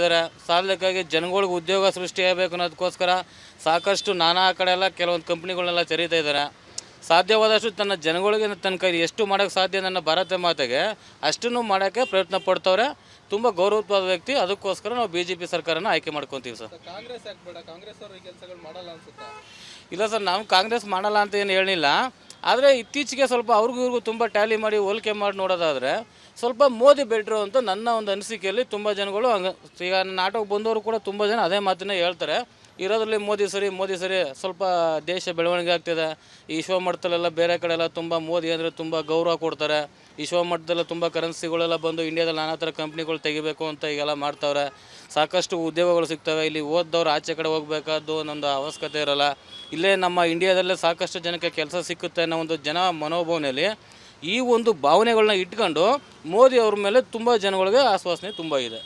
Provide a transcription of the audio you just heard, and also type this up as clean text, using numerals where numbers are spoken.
ಇದ್ದಾರೆ. ಸಾಲಕ್ಕಾಗಿ ಜನಗಳಿಗೆ ಉದ್ಯೋಗ ಸೃಷ್ಟಿಯಾಗಬೇಕು ಅನ್ನೋದಕ್ಕೋಸ್ಕರ ಸಾಕಷ್ಟು ನಾನಾ ಕಡೆ ಎಲ್ಲ ಕೆಲವೊಂದು ಕಂಪ್ನಿಗಳನ್ನೆಲ್ಲ ತೆರೀತಾ ಇದ್ದಾರೆ. ಸಾಧ್ಯವಾದಷ್ಟು ತನ್ನ ಜನಗಳಿಗೆ ತನ್ನ ಕೈ ಎಷ್ಟು ಮಾಡೋಕ್ಕೆ ಸಾಧ್ಯ ನನ್ನ ಭಾರತ ಮಾತೆಗೆ ಅಷ್ಟನ್ನು ಮಾಡೋಕ್ಕೆ ಪ್ರಯತ್ನ ಪಡ್ತವ್ರೆ. ತುಂಬ ಗೌರವವಾದ ವ್ಯಕ್ತಿ. ಅದಕ್ಕೋಸ್ಕರ ನಾವು BJP ಸರ್ಕಾರನ ಆಯ್ಕೆ ಮಾಡ್ಕೊತೀವಿ ಸರ್. ಕಾಂಗ್ರೆಸ್ ಯಾಕೆ ಬೇಡ? ಕಾಂಗ್ರೆಸ್ ಅವರು ಈ ಕೆಲಸಗಳು ಮಾಡಲ್ಲ ಅನ್ಸುತ್ತಾ? ಇಲ್ಲ ಸರ್, ನಾವು ಕಾಂಗ್ರೆಸ್ ಮಾಡಲ್ಲ ಅಂತ ಏನು ಹೇಳಿಲ್ಲ. ಆದರೆ ಇತ್ತೀಚೆಗೆ ಸ್ವಲ್ಪ ಅವ್ರಿಗೂ ಇವ್ರಿಗೂ ತುಂಬ ಟ್ಯಾಲಿ ಮಾಡಿ ಹೋಲಿಕೆ ಮಾಡಿ ನೋಡೋದಾದರೆ ಸ್ವಲ್ಪ ಮೋದಿ ಬೆಟ್ರು ಅಂತ ನನ್ನ ಒಂದು ಅನಿಸಿಕೆಯಲ್ಲಿ ತುಂಬ ಜನಗಳು ಈಗ ನನ್ನ ಆಟೋಗೆ ಬಂದವರು ಕೂಡ ತುಂಬ ಜನ ಅದೇ ಮಾತನ್ನೇ ಹೇಳ್ತಾರೆ. ಇರೋದ್ರಲ್ಲಿ ಮೋದಿ ಸರಿ, ಸ್ವಲ್ಪ ದೇಶ ಬೆಳವಣಿಗೆ ಆಗ್ತಿದೆ. ಈ ವಿಶ್ವ ಮಟ್ಟದಲ್ಲೆಲ್ಲ ಬೇರೆ ಕಡೆ ಎಲ್ಲ ತುಂಬ ಮೋದಿ ಅಂದರೆ ತುಂಬ ಗೌರವ ಕೊಡ್ತಾರೆ. ವಿಶ್ವ ಮಟ್ಟದಲ್ಲ ತುಂಬ ಕರೆನ್ಸಿಗಳೆಲ್ಲ ಬಂದು ಇಂಡಿಯಾದಲ್ಲಿ ನಾನಾ ಥರ ಕಂಪ್ನಿಗಳು ತೆಗಿಬೇಕು ಅಂತ ಈಗೆಲ್ಲ ಮಾಡ್ತಾವ್ರೆ. ಸಾಕಷ್ಟು ಉದ್ಯೋಗಗಳು ಸಿಗ್ತವೆ. ಇಲ್ಲಿ ಓದ್ದವ್ರು ಆಚೆ ಕಡೆ ಹೋಗ್ಬೇಕಾದ್ದು ಅನ್ನೊಂದು ಅವಶ್ಯಕತೆ ಇರೋಲ್ಲ. ಇಲ್ಲೇ ನಮ್ಮ ಇಂಡಿಯಾದಲ್ಲೇ ಸಾಕಷ್ಟು ಜನಕ್ಕೆ ಕೆಲಸ ಸಿಕ್ಕುತ್ತೆ ಅನ್ನೋ ಒಂದು ಜನ ಮನೋಭಾವನೆಯಲ್ಲಿ ಈ ಒಂದು ಭಾವನೆಗಳನ್ನ ಇಟ್ಕೊಂಡು ಮೋದಿ ಅವ್ರ ಮೇಲೆ ತುಂಬ ಜನಗಳಿಗೆ ಆಶ್ವಾಸನೆ ತುಂಬ ಇದೆ.